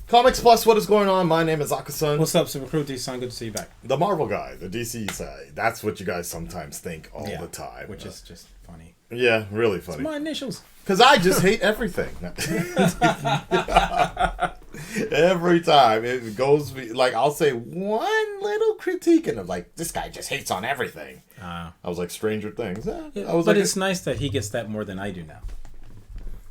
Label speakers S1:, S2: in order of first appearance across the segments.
S1: Comics Plus, what is going on? My name is Akasun.
S2: What's up, Super Crew? D-Sun, good to see you back.
S1: The Marvel guy, the DC side. That's what you guys sometimes think all the time.
S2: Which is just funny.
S1: Yeah, really funny.
S2: It's my initials.
S1: Because I just hate everything. Every time it goes, like, I'll say one little critique and I'm like, this guy just hates on everything. I was like, Stranger Things.
S2: It's nice that he gets that more than I do now.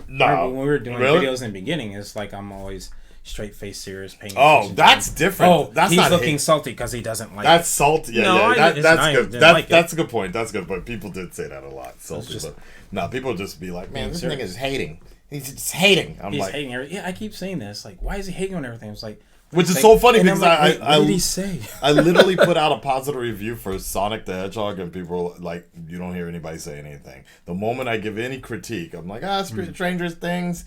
S1: No.
S2: When we were doing videos in the beginning, it's like I'm always straight face serious, paying
S1: attention. Oh, that's different.
S2: Oh,
S1: that's
S2: he's
S1: not
S2: looking
S1: hate.
S2: salty because he doesn't like
S1: that's salty. Yeah,
S2: no,
S1: yeah. That's good. That's
S2: a
S1: good point. That's good. But people did say that a lot. Salty. But no, people just be like, man, this nigga is hating. He's just hating.
S2: He's hating everything. Yeah, I keep saying this. Like, why is he hating on everything? It's like,
S1: which is so funny because
S2: like, what did he say?
S1: I literally put out a positive review for Sonic the Hedgehog, and people were like, you don't hear anybody say anything. The moment I give any critique, I'm like, Stranger Things.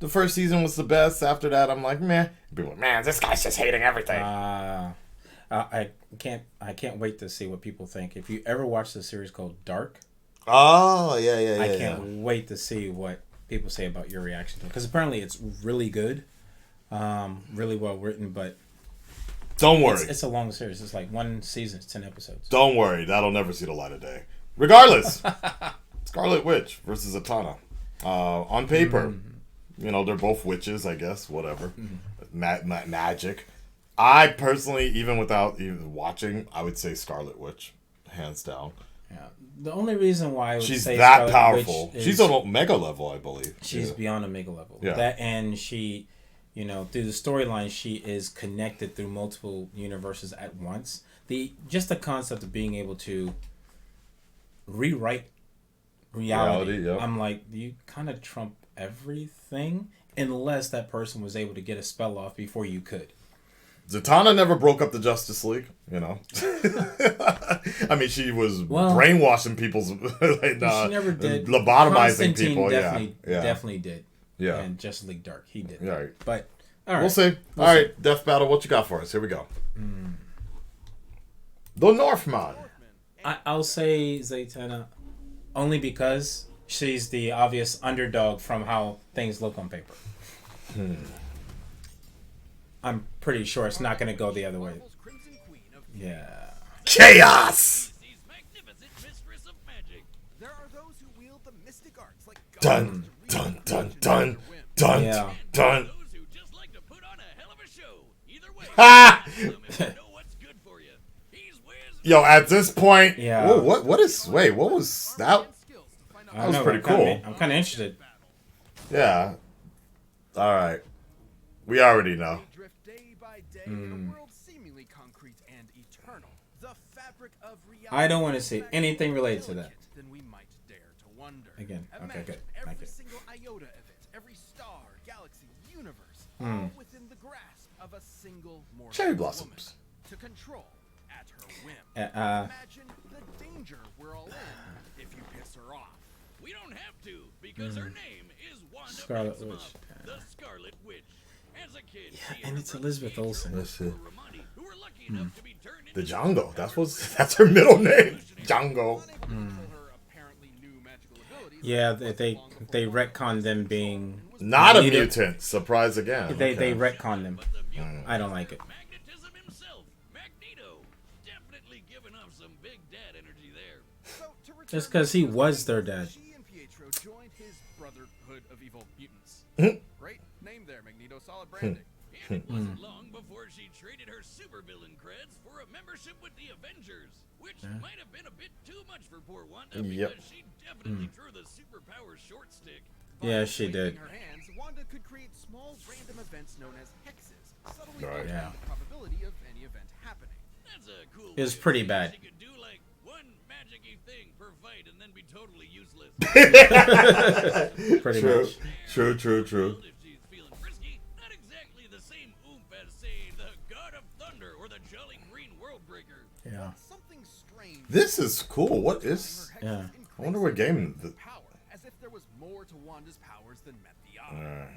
S1: The first season was the best. After that, I'm like, meh. People are like, man, this guy's just hating everything.
S2: I can't wait to see what people think. If you ever watch the series called Dark,
S1: oh yeah,
S2: I can't wait to see what people say about your reaction to it, because apparently it's really good, really well written. But
S1: don't worry,
S2: it's a long series. It's like one season, it's 10 episodes.
S1: Don't worry, that'll never see the light of day. Regardless, Scarlet Witch versus Zatanna. On paper. You know, they're both witches, I guess. Whatever. Magic. I personally, even without even watching, I would say Scarlet Witch. Hands down.
S2: Yeah. The only reason why I would
S1: she's
S2: say
S1: that
S2: Scarlet
S1: powerful.
S2: Witch
S1: She's on Omega level, I believe.
S2: She's beyond Omega level.
S1: Yeah.
S2: That, and she, you know, through the storyline, she is connected through multiple universes at once. Just the concept of being able to rewrite reality.
S1: Yep.
S2: I'm like, you kind of trump everything unless that person was able to get a spell off before you could.
S1: Zatanna never broke up the Justice League, you know. I mean, she was brainwashing people's
S2: she never did.
S1: Lobotomizing people.
S2: Definitely did.
S1: Yeah.
S2: And Justice League Dark, he did.
S1: Right.
S2: But all right.
S1: We'll see. All right, Death Battle, what you got for us? Here we go. The Northman.
S2: I'll say Zatanna only because she's the obvious underdog from how things look on paper. I'm pretty sure it's not going to go the other way. Yeah.
S1: Chaos! Dun, dun, dun, dun, dun,
S2: yeah.
S1: dun. Ha! Yo, at this point, whoa, what was that? That was pretty cool.
S2: I'm kind of interested.
S1: Yeah. All right. We already know.
S2: I don't want to see anything related to that. Again, okay, good. Thank you.
S1: Cherry blossoms.
S3: To control at her whim.
S2: Imagine
S3: the danger we're all in if you piss her off. We don't have to because her name is Wanda
S2: Scarlet Witch.
S3: The Scarlet Witch. As a kid,
S2: and it's Elizabeth Olsen.
S1: Let's see. The Django. That's her middle name. Django.
S2: Yeah, they retconned them being
S1: not a mutant. Surprise again.
S2: They retconned them. I don't like it.
S3: Magnetism himself, Magneto, definitely giving off some big dad energy there.
S2: Just because he was their dad.
S3: She and Pietro joined his Brotherhood of Evil Mutants. Great name there, Magneto. Solid branding. And it wasn't long before she traded her supervillain creds for a membership with the Avengers, which might have been a bit too much for poor Wanda because she definitely drew the superpower short stick.
S2: Yeah, she did.
S3: In her hands, Wanda could create small random events known as hexes, subtly
S1: Right.
S3: the probability of any event happening. That's a cool.
S2: It was pretty bad.
S3: She could do like one magic-y thing per fight and then be totally useless.
S2: Pretty
S1: True.
S2: much.
S1: True.
S3: If she's feeling frisky, not exactly the same oomph as, say, the God of Thunder or the Jolly Green Worldbreaker.
S2: Yeah.
S3: Something strange.
S1: This is cool. What is?
S2: Yeah.
S1: I wonder what game.
S3: Power, as if there was more to Wanda's powers than met the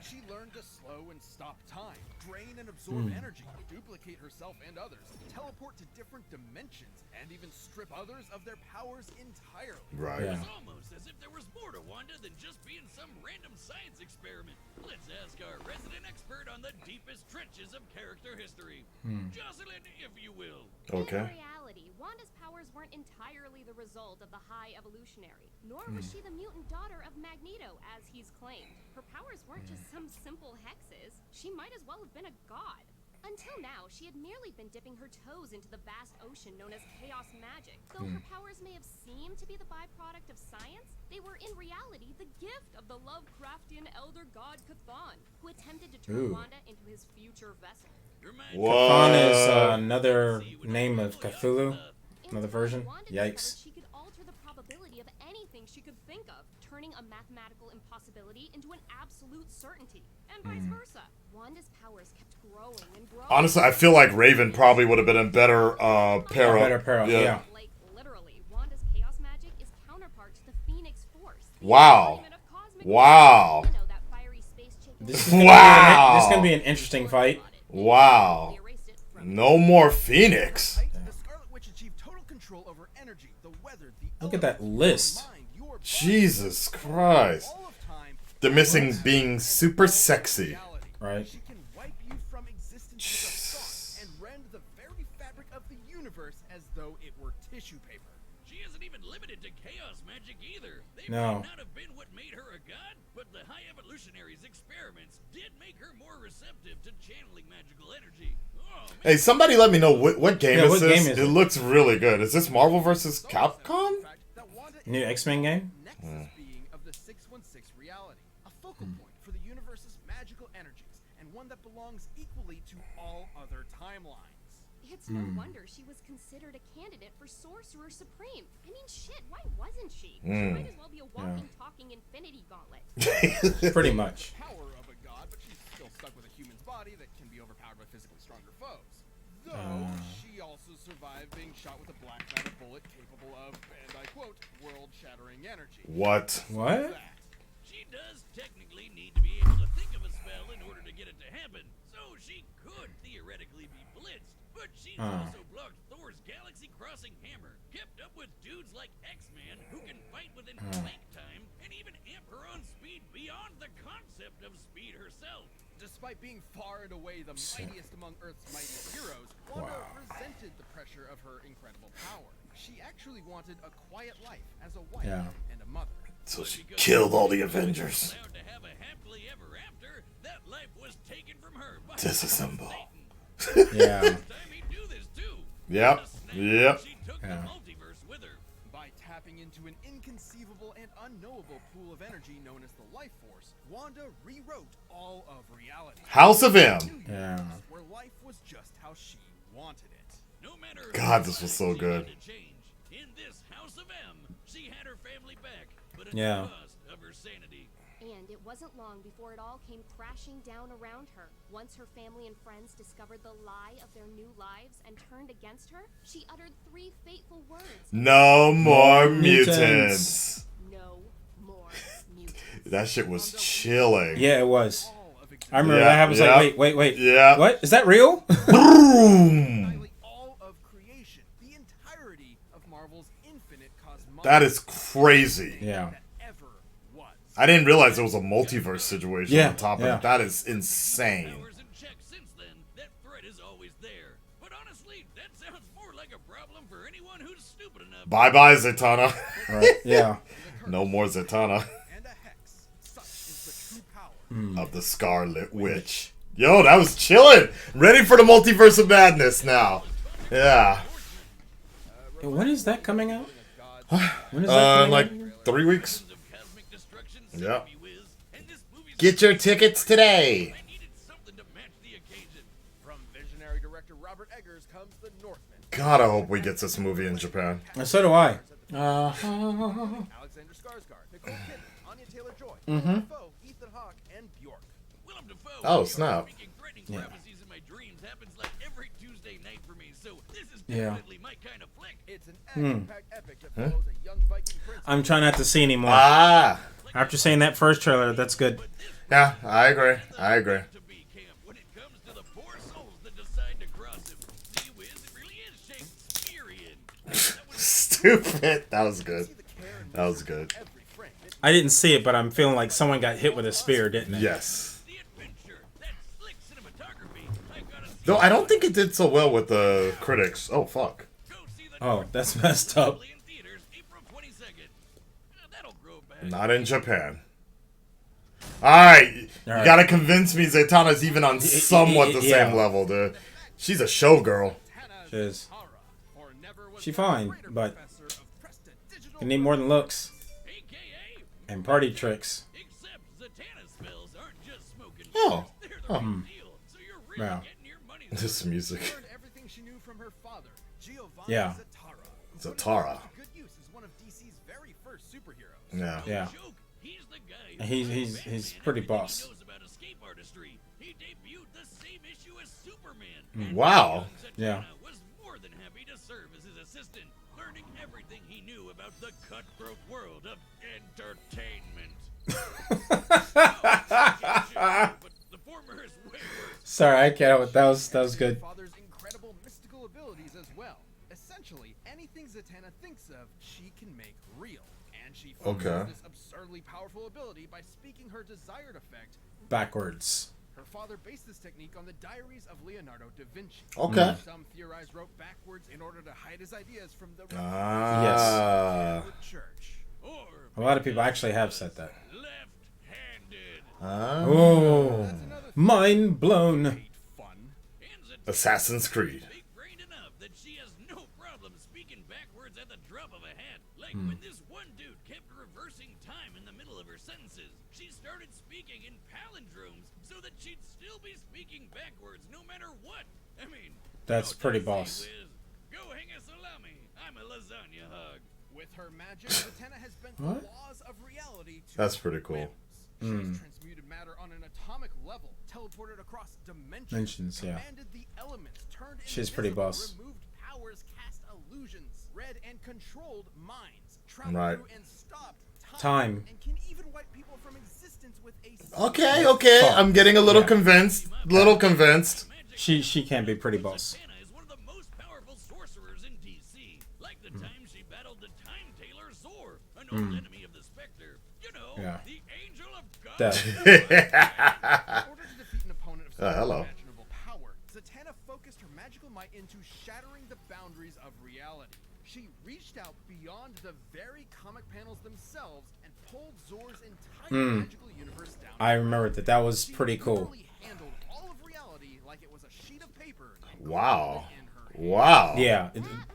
S3: She learned to slow and stop time, drain and absorb energy, duplicate herself and others, teleport to different dimensions, and even strip others of their powers entirely.
S1: Right.
S2: Yeah.
S3: It's almost as if there was more to Wanda than just being some random science experiment. Let's ask our resident expert on the deepest trenches of character history. Jocelyn, if you will.
S1: Okay.
S4: In reality, Wanda's powers weren't entirely the result of the High Evolutionary, nor was she the mutant daughter of Magneto, as he's claimed. Her powers weren't just some simple hexes. She might as well have been a god. Until now, she had merely been dipping her toes into the vast ocean known as chaos magic. Though her powers may have seemed to be the byproduct of science, they were in reality the gift of the Lovecraftian elder god Cthon, who attempted to turn Wanda into his future vessel.
S2: Cthon is another name of Cthulhu. Another version?
S4: Wanda
S2: Yikes.
S4: discovered she could alter the probability of anything she could think of, turning a mathematical impossibility into an absolute certainty, and vice versa. Wanda's powers kept growing and growing.
S1: Honestly, I feel like Raven probably would have been a better pair up.
S2: Better pair up, yeah.
S4: Like, literally, Wanda's chaos magic is counterpart to the Phoenix Force. the
S1: Wow.
S4: embodiment of cosmic
S1: Wow.
S4: power. You know, that fiery space chick in
S2: This
S4: the-
S2: is
S1: Wow.
S2: This is gonna be an interesting fight.
S1: Wow.
S4: They erased it from-
S1: No more Phoenix.
S3: The Scarlet Witch achieved total control over energy, the weather, the
S2: Look at that
S3: elements,
S2: list.
S3: your mind, your body,
S1: Jesus Christ.
S3: all of time,
S1: The missing being super sexy.
S3: reality.
S2: Right.
S3: She can wipe you from existence with a thought and rend the very fabric of the universe as though it were tissue paper. She isn't even limited to chaos magic either. They
S2: No.
S3: might not have been what made her a god, but the High Evolutionaries' experiments did make her more receptive to channeling magical energy. Oh, man.
S1: Hey, somebody let me know what game
S2: Yeah,
S1: is
S2: what
S1: this?
S2: game is
S1: It
S2: it?
S1: looks really good. Is this Marvel vs. Capcom?
S3: In fact, that Wanda is
S2: New X-Men game?
S3: the nexus being of the 616 reality, a focal point for the universe's magical energies, and one that belongs equally to all other timelines.
S4: It's no wonder she was considered a candidate for Sorcerer Supreme. I mean, shit, why wasn't she? She might as well be a walking, talking Infinity Gauntlet.
S2: Pretty much.
S3: Power of a god, but she's still stuck with a human's body that can be overpowered by physically stronger foes. Though she also survived being shot with a black matter bullet capable of, and I quote, world-shattering energy.
S1: What?
S2: What?
S3: That. She does technically need to be able to think of a spell in order to get it to happen, so she could theoretically be blitzed, but she's also blocked Thor's galaxy-crossing hammer, kept up with dudes like X-Man who can fight within blank time, and even amp her own speed beyond the concept of speed herself. Despite being far and away the mightiest among Earth's mightiest heroes, Wanda resented the pressure of her incredible power. She actually wanted a quiet life as a wife
S2: Yeah.
S3: and a mother.
S1: So she killed all the Avengers.
S3: Allowed to have a happily ever after, that life was taken from her by
S1: Disassemble.
S3: Satan.
S2: Yeah.
S3: This time he'd do this too.
S1: Yep.
S3: With a snap,
S1: Yep.
S3: She took
S2: Yeah.
S3: the multiverse with her. By tapping into an inconceivable and unknowable pool of energy known as the Life Force, Wanda rewrote all of reality.
S1: House of M.
S2: Yeah.
S3: Where life was just how she wanted it. No matter
S1: God, this was so
S3: she
S1: good.
S3: had to change. In this House of M, she had her family back, but at
S2: Yeah.
S3: the cost of her sanity.
S4: And it wasn't long before it all came crashing down around her. Once her family and friends discovered the lie of their new lives and turned against her, she uttered 3 fateful words.
S1: No more
S2: Mutants.
S1: mutants.
S4: No more mutants.
S1: That shit was chilling.
S2: Yeah, it was.
S3: All of
S2: I remember
S1: Yeah,
S2: that happened.
S1: yeah.
S2: Like, wait.
S1: Yeah.
S2: What? Is that real?
S1: Boom.
S3: entirely all of creation, the entirety of Marvel's infinite cosmology
S1: That is crazy.
S2: Yeah.
S3: that ever was.
S1: I didn't realize it was a multiverse situation
S2: Yeah,
S1: on top of
S2: yeah.
S1: it. That is insane.
S3: Powers in check since then, that threat is always there. But honestly, that sounds more like a problem for anyone who's stupid enough.
S1: Bye bye, Zatanna.
S2: Right. Yeah.
S1: No more Zatanna
S3: And a hex. Such is the true power.
S1: of the Scarlet Witch. Yo, that was chilling. Ready for the multiverse of madness now. Yeah.
S2: Hey, when is that coming out? When is that coming
S1: Like
S2: out?
S1: 3 weeks.
S3: Of cosmic destruction,
S1: Yeah.
S3: Sammy Wiz, and this movie's
S1: Get your tickets today.
S3: I needed something to match the occasion. From visionary director Robert Eggers comes The Northman.
S1: God, I hope we get this movie in Japan.
S2: And so do I.
S3: Alexander Skarsgård, Nicole Kidman, Anya Taylor-Joy, Dafoe, Ethan Hawke, and Bjork. Willem Dafoe.
S1: Oh, snap.
S3: Speaking threatening
S2: Yeah.
S3: prophecies in my dreams happens like every Tuesday night for me, so this is
S2: Yeah.
S3: definitely my kind of flick. It's an action-packed epic that follows a young Viking prince.
S2: I'm trying not to see anymore.
S1: Ah.
S2: After seeing that first trailer, that's good.
S1: Yeah, I agree. I agree.
S3: To be camp when it comes to the poor souls that decide to cross him. Gee whiz, it really is Shakespearean.
S1: Stupid. That was good. That was good.
S2: I didn't see it, but I'm feeling like someone got hit with a spear, didn't they?
S1: Yes.
S3: The adventure, that slick cinematography. I gotta see
S1: Though I don't think it did so well with the critics. Oh, fuck.
S3: go see the
S2: Oh, that's messed up.
S3: in theaters April 22nd. That'll grow back.
S1: Not in Japan. Alright. You
S2: Alright.
S1: gotta convince me Zatanna's even on somewhat the
S2: Yeah.
S1: same level, dude. She's a showgirl.
S2: She is.
S3: Or never was
S2: She
S3: a
S2: fine,
S3: greater
S2: but
S3: professor of prestidigital
S2: you need more than looks
S3: AKA,
S2: and party tricks.
S3: except Zatanna spells aren't just smoking
S1: Oh.
S3: mirrors, they're the real deal. So you're really
S2: Yeah.
S3: getting your money's
S1: This music.
S5: Learned everything she knew from her father, Giovanni
S2: Yeah.
S5: Zatanna.
S1: Zatara.
S5: Good use as one of DC's very first superheroes.
S1: Yeah.
S2: Yeah.
S3: joke. He's the guy
S2: And
S3: who
S2: he's
S3: told Batman
S2: pretty
S3: everything
S2: boss.
S3: He knows about escape artistry. He debuted the same issue as Superman. And
S1: Wow.
S3: Zatanna
S2: Yeah.
S3: was more than happy to serve as his assistant, learning everything he knew about the cutthroat world of entertainment. But the former is way worse.
S2: Sorry, I can't. That was good.
S5: Father's incredible mystical abilities as well. Essentially, anything Zatanna thinks of, she can make real. And she functions
S1: Okay.
S5: this absurdly powerful ability by speaking her desired effect.
S2: Backwards.
S5: Her father based this technique on the diaries of Leonardo da Vinci.
S1: Okay.
S5: Some theorize wrote backwards in order to hide his ideas from the
S1: Ah.
S5: Catholic Church.
S3: Or
S2: A lot of people actually have said that.
S3: left-handed.
S1: Ah.
S2: Oh,
S5: That's another thing.
S2: mind blown.
S5: Hate fun.
S3: And Zatanna
S1: Assassin's Creed.
S3: big-brained enough that she has no problem speaking backwards at the drop of a hat. Like when this one dude kept reversing time in the middle of her sentences. She started speaking in palindromes so that she'd still be speaking backwards no matter what. I mean,
S2: That's
S3: no
S2: pretty
S3: DC
S2: boss.
S3: whiz. Go hang a salami. I'm a lasagna hug.
S5: With her magic, Zatanna has bent
S2: What?
S5: the laws of reality to
S1: That's pretty cool.
S5: whims. She has transmuted matter on an atomic level, teleported across dimensions,
S2: Yeah.
S5: commanded the elements, turned
S2: She's pretty
S5: invisible,
S2: boss.
S5: removed powers, cast illusions, read and controlled minds, traveled
S1: Right.
S5: through and stopped
S2: Time.
S5: and can even wipe people from existence with a
S1: Okay, okay.
S2: Fuck.
S1: I'm getting a little
S2: Yeah.
S1: convinced. Little convinced.
S2: She can be pretty boss.
S3: Zatanna is one of the most powerful sorcerers in DC. Like the time she battled the Time Tailor Zor, an old enemy of the Spectre. You know,
S2: Yeah.
S3: the Angel of God.
S2: Death.
S5: In order to defeat an opponent of some
S1: hello.
S5: unimaginable power, Zatanna focused her magical might into shattering the boundaries of reality. She reached out beyond the very comic panels themselves and pulled Zor's entire magical universe down.
S2: I remember that. That was
S5: She
S2: pretty cool.
S5: literally handled all of reality like it was a sheet of paper. and
S1: Wow.
S5: crumpled it in her hand.
S1: Wow.
S2: Yeah,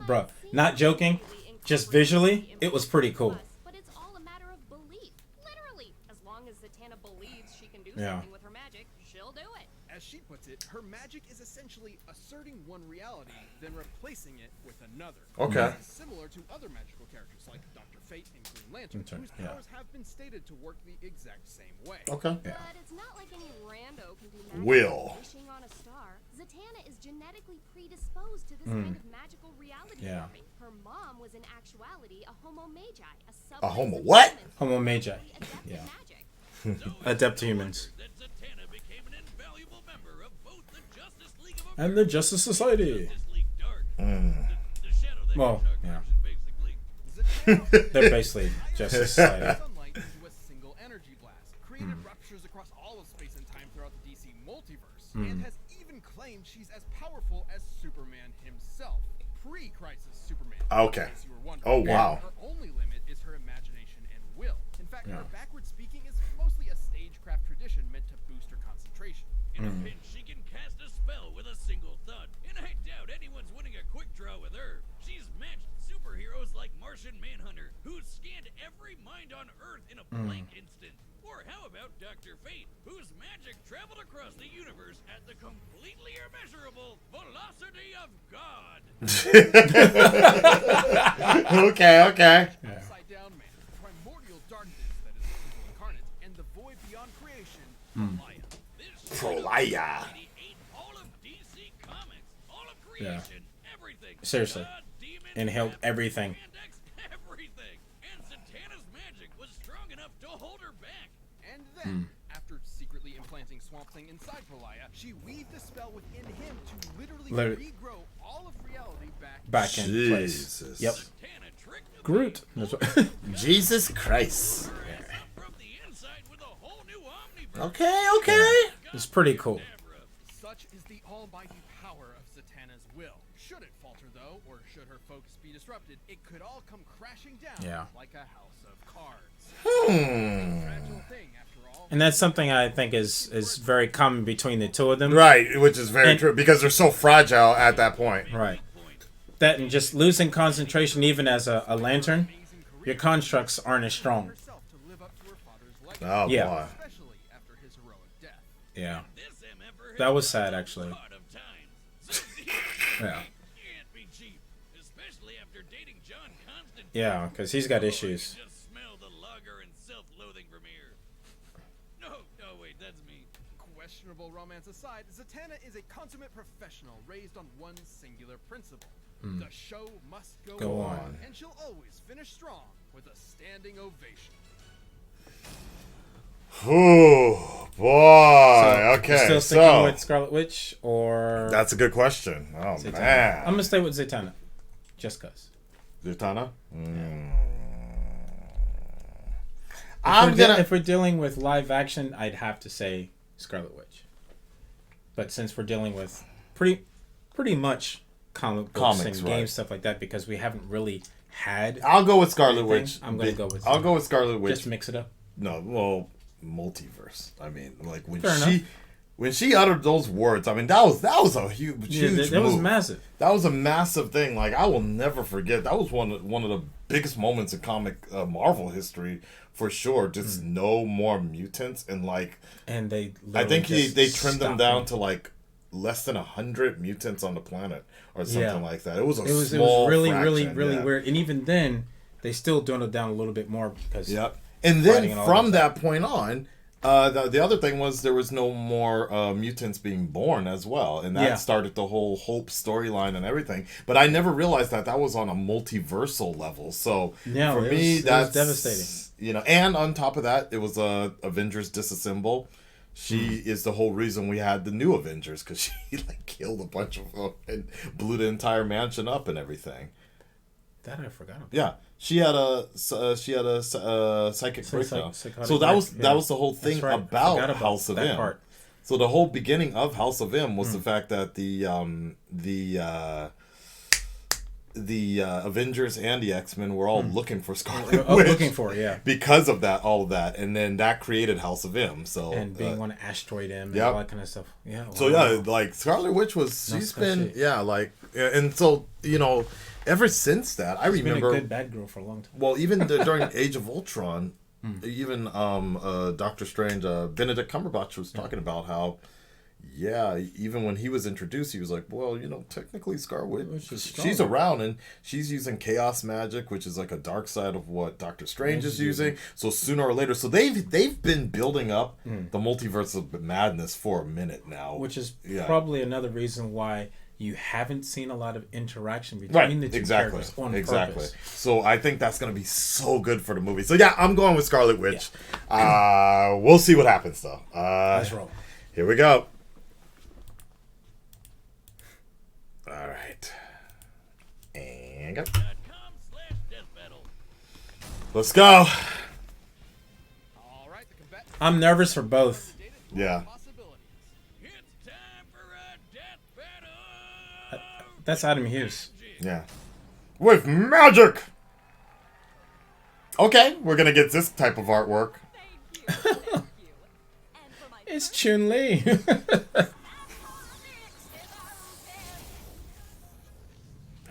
S2: bruh. Not joking. Just visually, it was pretty cool.
S4: But it's all a matter of belief. Literally. As long as Zatanna believes she can do
S2: Yeah.
S4: something with her magic, she'll do it.
S5: As she puts it, her magic is essentially asserting one reality, then replacing it with another.
S1: Okay.
S5: This is similar to other magical characters like Dr. Fate and Green Lantern,
S2: That's right,
S5: whose
S2: yeah.
S5: powers have been stated to work the exact same way.
S1: Okay.
S2: Yeah.
S4: But it's not like any rando can do magic
S1: Will.
S4: wishing on a star. Zatanna is genetically predisposed to this kind of magical reality
S2: Yeah.
S4: warping. Her mom was in actuality a homo magi,
S1: A homo
S4: subrace of
S1: what?
S4: humans
S2: Homo
S4: who
S2: magi.
S4: actually adapted
S2: Yeah.
S4: magic.
S2: Adept to humans.
S3: That Zatanna became an invaluable member of both the Justice League of
S2: And the Justice Society.
S3: Justice League Dark. The Shadow the
S2: Well,
S3: Hedgehog
S2: yeah.
S3: version, basically.
S5: Zatanna
S2: They're basically Justice Society.
S5: sunlight into a single energy blast, created ruptures across all of space and time throughout the DC multiverse, and has even claimed she's as powerful as Superman himself. Pre-Crisis Superman.
S1: Okay.
S5: in case you were wondering.
S1: Oh, wow.
S5: Her only limit is her imagination and will. In fact,
S2: Yeah.
S5: her backward speaking is mostly a stagecraft tradition meant to boost her concentration.
S3: In a pinch, she can cast a spell with a single thud. And I doubt anyone's winning a quick draw with her. She's matched superheroes like Martian Manhunter, who's scanned every mind on Earth in a blank instant. Or how about Dr. Fate, whose magic traveled across the universe at the completely immeasurable velocity of God.
S1: Okay, okay.
S5: Upside down man, primordial darkness that is the evil incarnate, and the void beyond creation, Maya.
S3: This
S1: Prolaya.
S3: lady ate all of DC Comics, all of
S2: Yeah.
S3: creation, everything.
S2: Seriously.
S3: God, demons,
S2: Inhaled
S3: devils,
S2: everything.
S3: spandex, everything. And Zatanna's magic was strong enough to hold her back.
S5: And then, after secretly Swamp Thing inside Perlaya, she weaved the spell within him to literally
S2: Literally.
S5: regrow all of reality
S2: Back in place.
S1: Jesus.
S2: Yep.
S3: Zatanna tricked the
S2: Groot. That's what-
S1: Jesus Christ.
S3: from the inside with a whole new omniverse.
S1: Okay.
S2: It's pretty cool.
S5: Such is the almighty power of Zatanna's will. Should it falter, though, or should her focus be disrupted, it could all come crashing down
S2: Yeah.
S5: like a house of cards.
S1: Hmm.
S5: Fragile thing, after all.
S2: And that's something I think is very common between the two of them.
S1: Right, which is very
S2: And-
S1: true because they're so fragile at that point.
S2: Right. That and just losing concentration even as a lantern, your constructs aren't as strong.
S5: Herself to live up to her father's legacy,
S1: Oh
S2: Yeah.
S1: boy.
S5: especially after his heroic death.
S2: Yeah.
S3: This MFer
S2: That was sad, actually.
S3: lot of times. So
S2: Yeah.
S3: can't be cheap, especially after dating John Constantine.
S2: Yeah, because he's got issues.
S3: Just smell the lager and self-loathing from here. No, wait, that's me.
S5: Questionable romance aside, Zatanna is a consummate professional raised on one singular principle. The show must
S2: Go on.
S5: and she'll always finish strong with a standing ovation.
S1: Ooh, boy.
S2: You
S1: Okay,
S2: still sticking
S1: so
S2: with Scarlet Witch or
S1: that's a good question. Oh
S2: Zatanna?
S1: man.
S2: I'm gonna stay with Zatanna, just cause.
S1: Zatanna?
S2: If we're dealing with live action, I'd have to say Scarlet Witch. But since we're dealing with pretty much comics
S1: Comics,
S2: and
S1: right.
S2: games, stuff like that, because we haven't really had.
S1: I'll go with Scarlet
S2: anything,
S1: Witch.
S2: I'm gonna go with.
S1: I'll go with Scarlet Witch.
S2: Just mix it up.
S1: No, well, multiverse. I mean, like
S2: Fair
S1: when she uttered those words, I mean that was a huge
S2: that was
S1: move.
S2: massive.
S1: That was a massive thing. Like I will never forget. That was one of the biggest moments in comic Marvel history for sure. Just no more mutants and like.
S2: And they.
S1: I think
S2: literally
S1: they
S2: just
S1: trimmed them
S2: stopped
S1: down
S2: them.
S1: to like less than 100 mutants on the planet or something
S2: Yeah.
S1: like that. It was
S2: It was
S1: small
S2: really
S1: fraction, yeah.
S2: weird. And even then, they still dwindled down a little bit more because.
S1: Yep. And
S2: fighting
S1: then
S2: and all
S1: from
S2: that.
S1: that point on, the other thing was there was no more mutants being born as well, and that
S2: Yeah.
S1: started the whole Hope storyline and everything. But I never realized that was on a multiversal level. So
S2: Yeah,
S1: for
S2: it
S1: me,
S2: was
S1: that's
S2: devastating.
S1: You know, and on top of that, it was Avengers Disassemble. She is the whole reason we had the new Avengers because she like killed a bunch of them and blew the entire mansion up and everything.
S2: That I forgot about.
S1: Yeah, she had a psychic breakdown.
S2: psychotic
S1: So that was
S2: break,
S1: that
S2: yeah.
S1: was the whole thing
S2: That's right. I
S1: about
S2: forgot
S1: House of
S2: that
S1: M.
S2: part.
S1: So the whole beginning of House of M was the fact that the Avengers and the X-Men were all looking for Scarlet Witch.
S2: Looking for it, yeah.
S1: Because of that, all of that, and then that created House of M. So
S2: And being on Asteroid M and
S1: yep.
S2: all that kind of stuff. Yeah.
S1: So
S2: wow.
S1: yeah, like Scarlet Witch was
S2: No
S1: she's
S2: special
S1: been
S2: shit.
S1: like and so ever since that I
S2: She's been a
S1: remember
S2: good bad girl for a long time.
S1: well even during Age of Ultron, even Doctor Strange, Benedict Cumberbatch was talking about how even when he was introduced, he was like, well, technically Scarlet Witch,
S2: is
S1: she's
S2: strong.
S1: around and she's using chaos magic, which is like a dark side of what Doctor Strange is using. So sooner or later, so they've been building up the multiverse of madness for a minute now,
S2: Which is
S1: Yeah.
S2: probably another reason why you haven't seen a lot of interaction between the two characters on purpose.
S1: So I think that's going to be so good for the movie. So yeah, I'm going with Scarlet Witch. We'll see what happens though.
S2: Let's roll.
S1: Here we go. All right. And go.
S3: .com/deathbattle.
S1: Let's go.
S5: All right, the combatants
S2: I'm nervous for both.
S5: dated
S1: Yeah.
S5: possibilities.
S3: It's time for a death battle.
S2: That's Adam Hughes.
S1: Yeah. With magic. Okay, we're going to get this type of artwork.
S6: Thank you. And for my
S2: It's Chun-Li.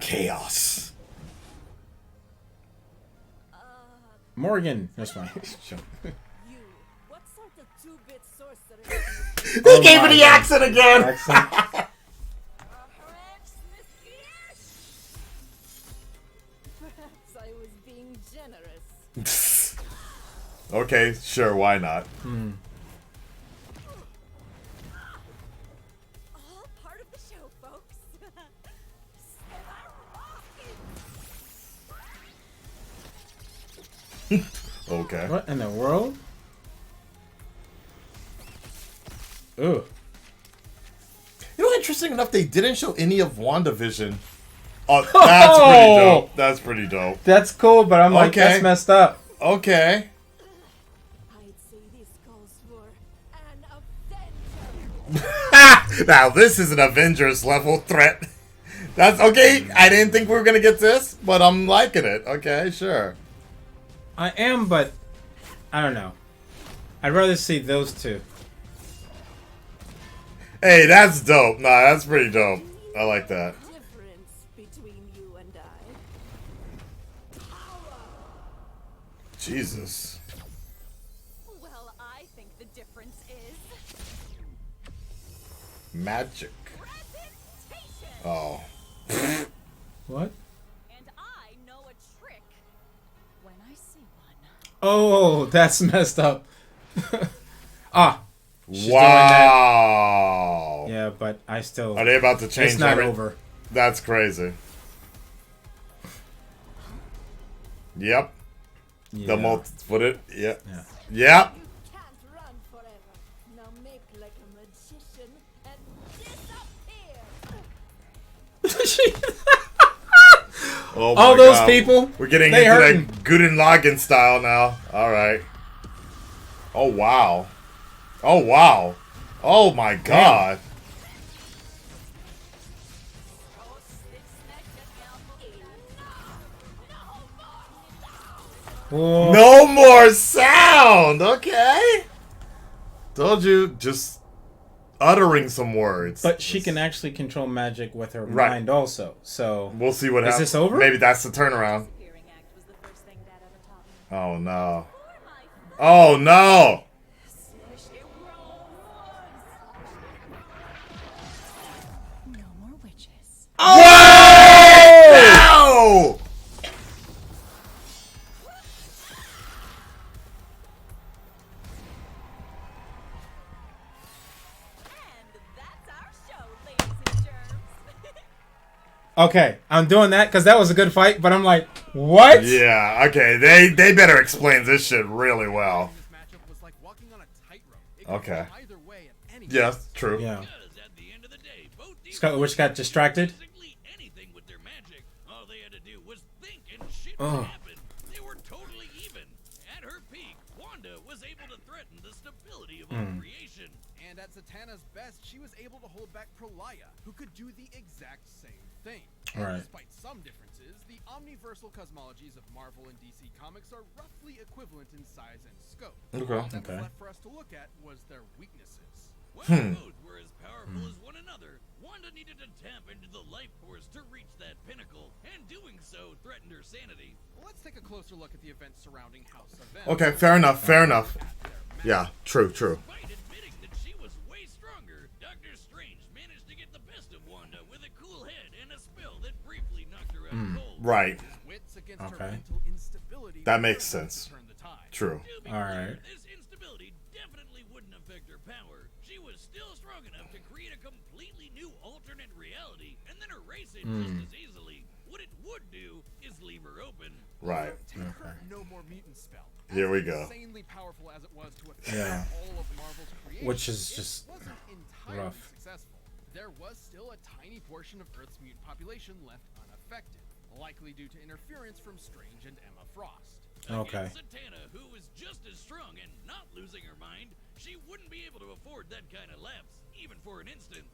S1: Chaos.
S2: Morgan. That's my
S6: you, what sort of two-bit sorcerer
S1: They gave
S2: my
S1: me the
S2: God.
S1: accent again.
S2: accent.
S6: Perhaps I was being generous.
S1: Okay, sure, why not?
S6: All part of the show, folks.
S1: Okay.
S2: What in the world? Ooh.
S1: You know, interesting enough, they didn't show any of WandaVision. Oh, that's pretty dope. That's pretty dope.
S2: That's cool, but I'm like,
S1: Okay.
S2: that's messed up.
S1: Okay.
S6: I'd say this calls for an Avenger.
S1: Now, this is an Avengers level threat. That's okay. I didn't think we were going to get this, but I'm liking it. Okay, sure.
S2: I am, but I don't know. I'd rather see those two.
S1: Hey, that's dope. Nah, that's pretty dope. I like that.
S6: Difference between you and I.
S1: Jesus.
S4: Well, I think the difference is
S1: Magic.
S4: presentation.
S1: Oh.
S2: What?
S4: And I know a trick when I see one.
S2: Oh, that's messed up. Ah. She's
S1: Wow.
S2: doing that. Yeah, but I still.
S1: Are they about to change
S2: It's not
S1: everything?
S2: over.
S1: That's crazy. Yep.
S2: Yeah.
S1: The multi put it. Yep.
S2: Yeah.
S1: Yep.
S6: You can't run forever. Now make like a magician and disappear.
S1: Oh
S2: All
S1: my
S2: those
S1: God.
S2: people.
S1: We're getting
S2: they
S1: into
S2: hurting.
S1: that Guten Lagen style now. All right. Oh wow. Oh wow. Oh my God.
S2: Whoa.
S1: No more sound. Okay. Told you, just uttering some words.
S2: But she can actually control magic with her
S1: Right.
S2: mind also. So
S1: We'll see what
S2: Is
S1: happens.
S2: this over?
S1: Maybe that's the turnaround.
S6: Hearing act was the first thing Dad ever taught me.
S1: Oh no. Oh no.
S6: No more witches.
S1: Oh!
S6: And that's our show, ladies and germs.
S2: okay, I'm doing that because that was a good fight. But I'm like, what?
S1: Yeah, okay. They better explain this shit really well.
S5: This matchup was like walking on a tightrope. It could
S1: Okay.
S5: go either way at any
S1: Yes, true.
S2: Yeah.
S3: Because at the end of the day, both teams
S2: Scarlet Witch got distracted.
S3: basically anything with their magic. All they had to do was think and shit
S2: Ugh.
S3: would happen. They were totally even. At her peak, Wanda was able to threaten the stability of all creation.
S5: And at Zatanna's best, she was able to hold back Prolaya, who could do the exact same thing. And
S2: Right.
S5: despite some differences, the omniversal cosmologies of Marvel and DC Comics are roughly equivalent in size and scope.
S1: Okay.
S5: All that
S2: Okay.
S5: was left for us to look at was their weaknesses.
S3: While both were as powerful as one another, Wanda needed to tap into the life force to reach that pinnacle, and doing so threatened her sanity.
S5: Well, let's take a closer look at the events surrounding House of M.
S1: Okay, fair enough. Fair enough. Yeah, true, true.
S3: Despite admitting that she was way stronger, Doctor Strange managed to get the best of Wanda with a cool head and a spell that briefly knocked her out cold.
S1: Right.
S5: Wits against
S2: Okay.
S5: her mental instability.
S1: That
S5: were
S1: makes
S5: the ones
S1: sense.
S5: to turn the tide.
S1: True.
S3: To be
S2: All
S3: clear,
S2: right.
S3: this instability definitely wouldn't affect her power. She was still strong enough to create a completely new alternate reality and then erase it just as easily. What it would do is leave her open.
S1: Right.
S5: Take her no more mutant spell.
S1: Here we
S5: As
S1: go.
S5: Insanely powerful as it was to affect
S2: Yeah.
S5: all of Marvel's creation,
S2: Which is
S5: it
S2: just
S5: wasn't entirely
S2: rough.
S5: successful. There was still a tiny portion of Earth's mutant population left unaffected, likely due to interference from Strange and Emma Frost.
S2: Okay.
S3: Against Zatanna, who was just as strong and not losing her mind, she wouldn't be able to afford that kind of lapse, even for an instant.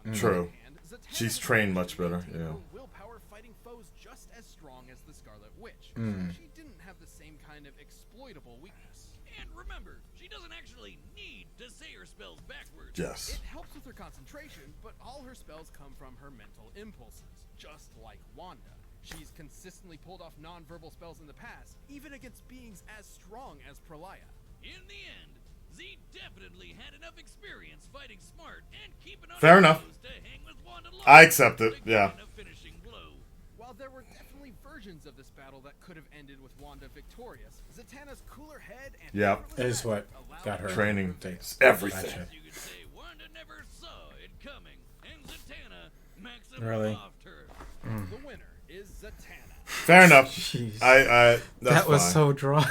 S3: On the
S1: True.
S5: other hand, Zatanna
S1: She's
S5: was
S1: trained
S5: able
S1: much
S5: to
S1: better,
S5: maintain
S1: yeah.
S5: her willpower fighting foes just as strong as the Scarlet Witch. So she didn't have the same kind of exploitable weakness.
S3: And remember, she doesn't actually need to say her spells backwards.
S1: Yes.
S5: It helps with her concentration, but all her spells come from her mental impulses, just like Wanda. She's consistently pulled off non-verbal spells in the past, even against beings as strong as Prolaya.
S3: In the end, Z definitely had enough experience fighting smart and keeping on
S1: Fair
S3: her
S1: enough.
S3: toes to hang with Wanda long
S1: I accept it,
S3: to get
S1: yeah.
S3: a finishing blow.
S5: While there were definitely versions of this battle that could have ended with Wanda victorious, Zatanna's cooler head and
S1: Yep.
S5: effortless
S2: Is what
S5: magic allowed
S2: got her.
S1: Training
S2: takes
S1: everything.
S2: Gotcha.
S3: You could say Wanda never saw it coming, and Zatanna maxed
S2: Really?
S3: off her.
S5: The winner is Zatanna.
S1: Fair enough.
S2: Jeez.
S1: That's
S2: That was
S1: fine.
S2: so dry.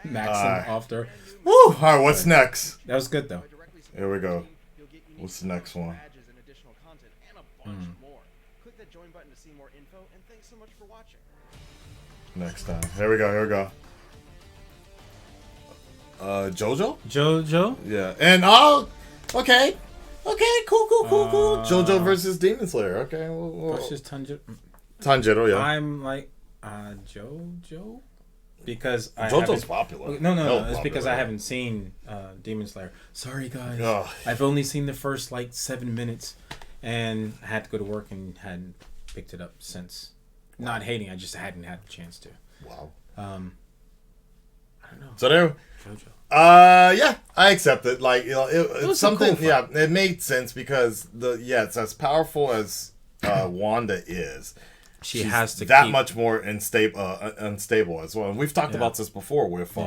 S2: Maxim off her.
S1: Woo! Alright, what's next?
S2: That was good though.
S5: Directly
S1: Here we go.
S5: You'll get unique
S1: What's the next one?
S5: badges and additional content and a bunch more. Click that join button to see more info, and thanks so much for watching.
S1: Next time. Here we go. JoJo?
S2: JoJo?
S1: Yeah. And okay. Okay, cool. JoJo versus Demon Slayer. Okay.
S2: Versus
S1: Tanjiro, yeah.
S2: I'm like, JoJo? Because I
S1: JoJo's
S2: haven't-
S1: popular.
S2: No. It's
S1: popular.
S2: because I haven't seen Demon Slayer. Sorry, guys.
S1: Ugh.
S2: I've only seen the first, 7 minutes. And I had to go to work and hadn't picked it up since. Not hating, I just hadn't had the chance to.
S1: Wow.
S2: I don't know.
S1: So there.
S2: JoJo.
S1: Yeah, I accept it. Like, it's
S2: was a
S1: something.
S2: cool
S1: Yeah,
S2: fight.
S1: it made sense because it's as powerful as Wanda is.
S2: She
S1: She's
S2: has to
S1: that
S2: keep...
S1: much more unstable as well. And we've talked about this before with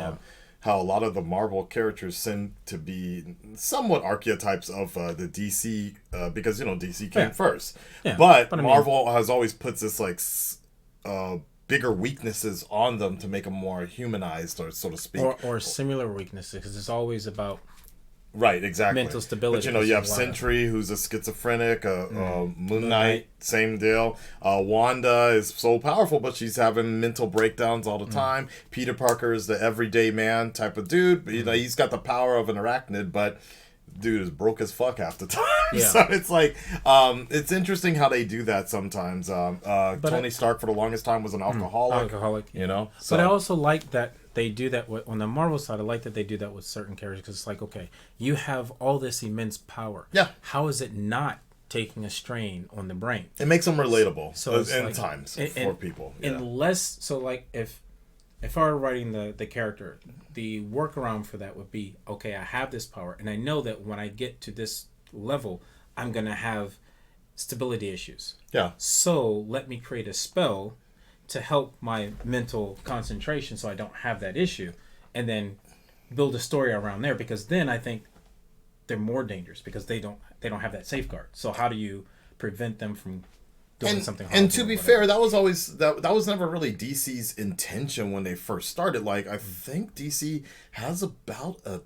S1: how a lot of the Marvel characters seem to be somewhat archetypes of the DC because DC came first.
S2: Yeah,
S1: but
S2: I mean,
S1: Marvel has always put this bigger weaknesses on them to make them more humanized, or so to speak,
S2: or similar weaknesses, because it's always about
S1: right, exactly,
S2: mental stability.
S1: But you have Sentry, who's a schizophrenic. Moon Knight, same deal. Wanda is so powerful, but she's having mental breakdowns all the time. Peter Parker is the everyday man type of dude. But, he's got the power of an arachnid, but dude is broke as fuck half the time.
S2: Yeah.
S1: So it's like, it's interesting how they do that sometimes. Tony Stark for the longest time was an alcoholic. So.
S2: But I also like that they do that on the Marvel side. I like that they do that with certain characters, because it's like, okay, you have all this immense power.
S1: Yeah.
S2: How is it not taking a strain on the brain?
S1: It makes them relatable
S2: So
S1: times for people. Yeah.
S2: Unless, so like if I were writing the character, the workaround for that would be, okay, I have this power, and I know that when I get to this level, I'm going to have stability issues.
S1: Yeah.
S2: So let me create a spell to help my mental concentration so I don't have that issue, and then build a story around there, because then I think they're more dangerous because they don't have that safeguard. So how do you prevent them from doing something harmful?
S1: And to be fair, that was always that was never really DC's intention when they first started. Like, I think DC has about a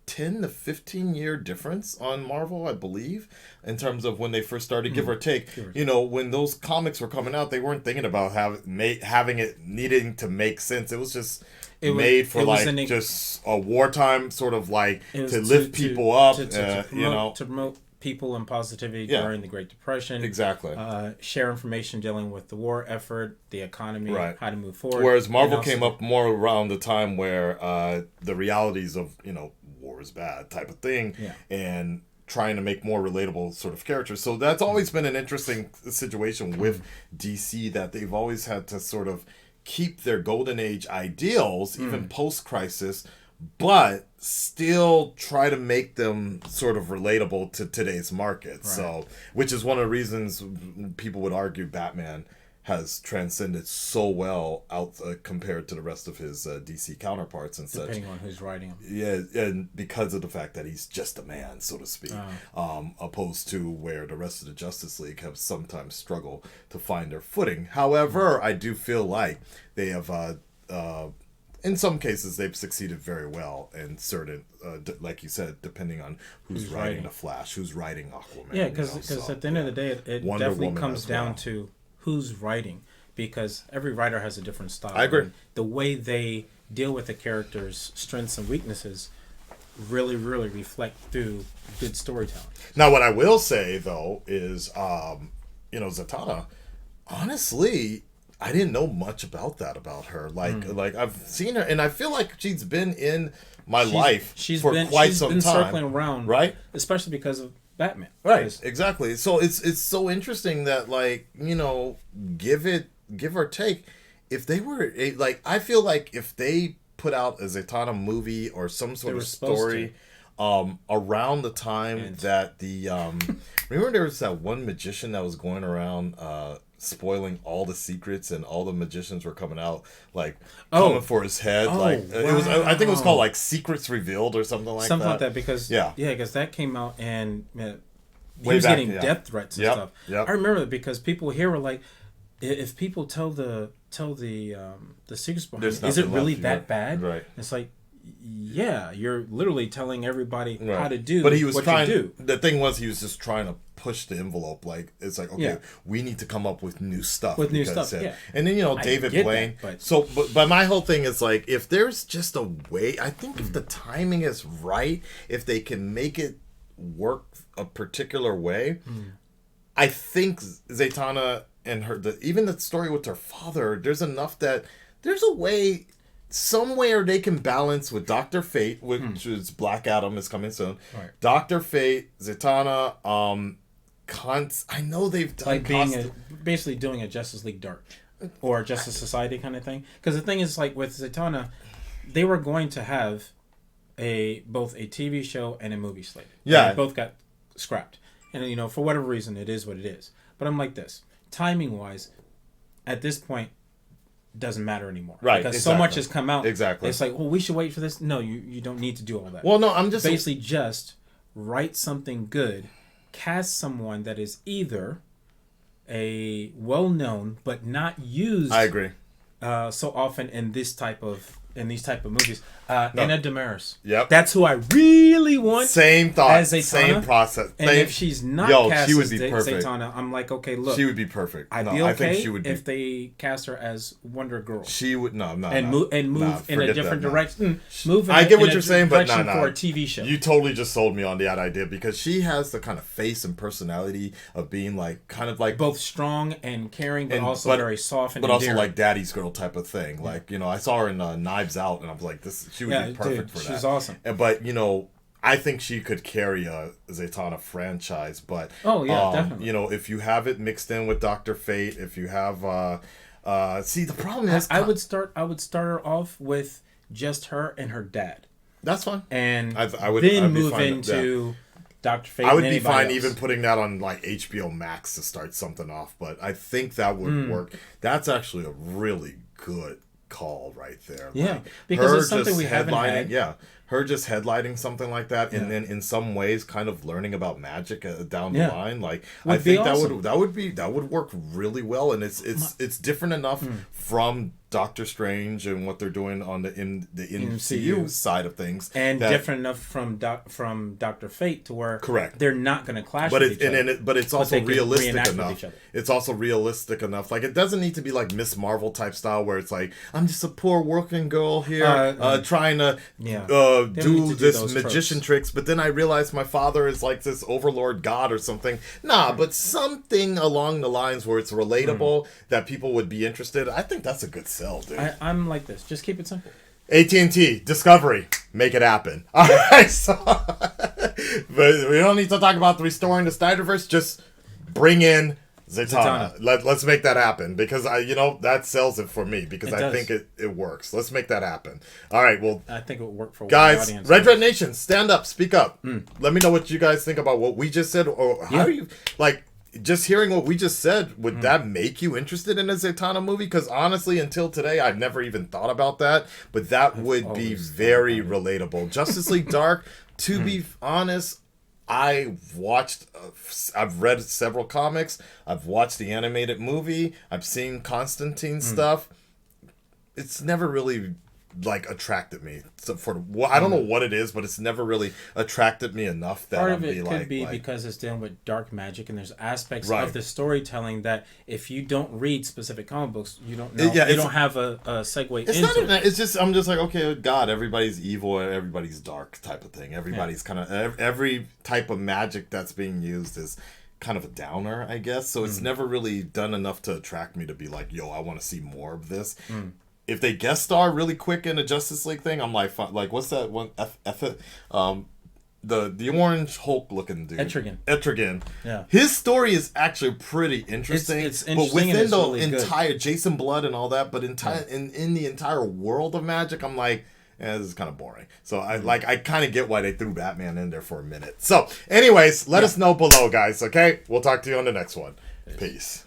S1: 10 to 15 year difference on Marvel, I believe, in terms of when they first started, give or take. When those comics were coming out, they weren't thinking about having it needing to make sense. It was just made for just a wartime sort of to lift people up,
S2: to promote people and positivity during the Great Depression.
S1: Exactly.
S2: Share information dealing with the war effort, the economy, how to move forward.
S1: Whereas Marvel came up more around the time where the realities of, war is bad type of thing, and trying to make more relatable sort of characters. So that's always been an interesting situation with DC, that they've always had to sort of keep their golden age ideals, even post-crisis, but still try to make them sort of relatable to today's market. Right. So, which is one of the reasons people would argue Batman has transcended so well out compared to the rest of his DC counterparts and such.
S2: Depending on who's writing him.
S1: Yeah, and because of the fact that he's just a man, so to speak, opposed to where the rest of the Justice League have sometimes struggled to find their footing. However, I do feel like they have, in some cases, they've succeeded very well in certain, like you said, depending on who's writing The Flash, who's writing Aquaman.
S2: Yeah, because at the end of the day, it
S1: Wonder
S2: definitely
S1: Woman
S2: comes down
S1: well.
S2: to who's writing, because every writer has a different style.
S1: I agree.
S2: And the way they deal with the characters' strengths and weaknesses really, really reflect through good storytelling.
S1: Now, what I will say, though, is, Zatanna, honestly, I didn't know much about her. Like I've seen her, and I feel like she's been in my life for quite some time.
S2: Circling around,
S1: right?
S2: Especially because of Batman.
S1: Right, exactly. So it's so interesting that, give or take, if they were I feel like if they put out a Zatanna movie or some sort of story around the time that the remember there was that one magician that was going around spoiling all the secrets, and all the magicians were coming out coming for his head. It was, I think it was called Secrets Revealed or something like that.
S2: Because because that came out, and he
S1: Way
S2: was
S1: back,
S2: getting death threats and stuff.
S1: Yep.
S2: I remember that because people here were like, if people tell the secrets behind it, is it really that bad?
S1: Right.
S2: It's like, yeah, you're literally telling everybody how to do
S1: but he was
S2: what
S1: trying,
S2: you do.
S1: the thing was he was just trying to push the envelope. Like, it's like, okay,
S2: Yeah.
S1: we need to come up with new stuff.
S2: With new
S1: because,
S2: stuff, yeah.
S1: And then,
S2: I
S1: David
S2: get
S1: Blaine.
S2: that, but-
S1: So, but my whole thing is like, if there's just a way, I think if the timing is right, if they can make it work a particular way, I think Zatanna and even the story with her father, there's enough that there's a way, somewhere they can balance with Dr. Fate, which is Black Adam is coming soon.
S2: Right.
S1: Dr. Fate, Zatanna, I know they've done
S2: Like being basically doing a Justice League Dark or Justice Society kind of thing. Because the thing is, like with Zatanna, they were going to have both a TV show and a movie slate.
S1: Yeah.
S2: And they both got scrapped. And, for whatever reason, it is what it is. But I'm like this. Timing-wise, at this point, doesn't matter anymore.
S1: Right,
S2: Because
S1: exactly.
S2: so much has come out.
S1: Exactly.
S2: It's like, well, we should wait for this. No, you don't need to do all that.
S1: Well, no, I'm just...
S2: Basically just write something good, cast someone that is either a well-known but not used
S1: I agree.
S2: so often in these type of movies. Anna Damaris.
S1: Yep.
S2: That's who I really want.
S1: Same thought,
S2: as Zatanna.
S1: same process.
S2: And if she's not cast
S1: she would
S2: as
S1: be perfect.
S2: Zatanna, I'm like, okay, look.
S1: She would be perfect.
S2: I'd
S1: No,
S2: be okay
S1: I think she would be.
S2: if they cast her as Wonder Girl.
S1: She would move
S2: Move in a different direction. Move.
S1: I get what you're saying, but no,
S2: for a TV show.
S1: You totally just sold me on that idea because she has the kind of face and personality of being like kind of like
S2: both strong and caring, but also very soft and
S1: but also
S2: endearing.
S1: like daddy's girl type of thing. Like I saw her in Knives Out, and I was like, she would be perfect for that.
S2: She's awesome.
S1: But I think she could carry a Zatanna franchise, but
S2: definitely.
S1: If you have it mixed in with Dr. Fate, if you have see the problem is
S2: I would start her off with just her and her dad.
S1: That's fine.
S2: And
S1: I would
S2: then
S1: I'd be
S2: move
S1: fine
S2: into Dr. Fate.
S1: I would
S2: and
S1: be fine
S2: else.
S1: even putting that on like HBO Max to start something off, but I think that would work. That's actually a really good call right there.
S2: Yeah,
S1: like,
S2: because
S1: her
S2: it's something
S1: just
S2: we haven't had.
S1: Yeah, her just headlining something like that, and then in some ways, kind of learning about magic down the line. Like I think
S2: awesome.
S1: that would work really well, and it's different enough from Doctor Strange and what they're doing on the MCU side of things,
S2: and different enough from Dr. Fate to where they're not going to clash.
S1: But
S2: with each other.
S1: But it's also realistic enough.
S2: It's
S1: also realistic enough. Like it doesn't need to be like Miss Marvel type style where it's like I'm just a poor working girl here trying to do this magician tricks. But then I realized my father is like this overlord god or something. But something along the lines where it's relatable that people would be interested. I think that's a good sell, dude.
S2: I'm like this. Just keep it simple.
S1: AT&T, Discovery, make it happen. All right, so but we don't need to talk about restoring the Snyderverse. Just bring in Zatanna. Let's make that happen because that sells it for me because I think it works. Let's make that happen. All right, well,
S2: I think it will work for
S1: guys.
S2: the audience.
S1: Red Nation, stand up, speak up. Let me know what you guys think about what we just said, or how you like. Just hearing what we just said, would that make you interested in a Zatanna movie? Because honestly, until today, I've never even thought about that. But that would be very relatable. Justice League Dark, to be honest, I've read several comics. I've watched the animated movie. I've seen Constantine stuff. It's never really attracted me. So I don't know what it is, but it's never really attracted me enough that
S2: part
S1: I'd
S2: of it
S1: be
S2: could be because it's dealing with dark magic, and there's aspects
S1: Right.
S2: of the storytelling that if you don't read specific comic books, you don't know.
S1: Yeah,
S2: you don't have a segue
S1: It's
S2: into
S1: not even,
S2: it.
S1: it's just I'm just like, okay, God, everybody's evil and everybody's dark type of thing. Everybody's kind of every type of magic that's being used is kind of a downer, I guess. So it's never really done enough to attract me to be like, yo, I want to see more of this. If they guest star really quick in a Justice League thing, I'm like what's that one? The orange Hulk looking dude. Etrigan.
S2: Yeah.
S1: His story is actually pretty interesting.
S2: It's
S1: but
S2: interesting
S1: within
S2: and it's
S1: the
S2: really
S1: entire Jason Blood and all that, but in the entire world of magic, I'm like, this is kind of boring. So I kind of get why they threw Batman in there for a minute. So anyways, let us know below, guys, okay? We'll talk to you on the next one. Peace.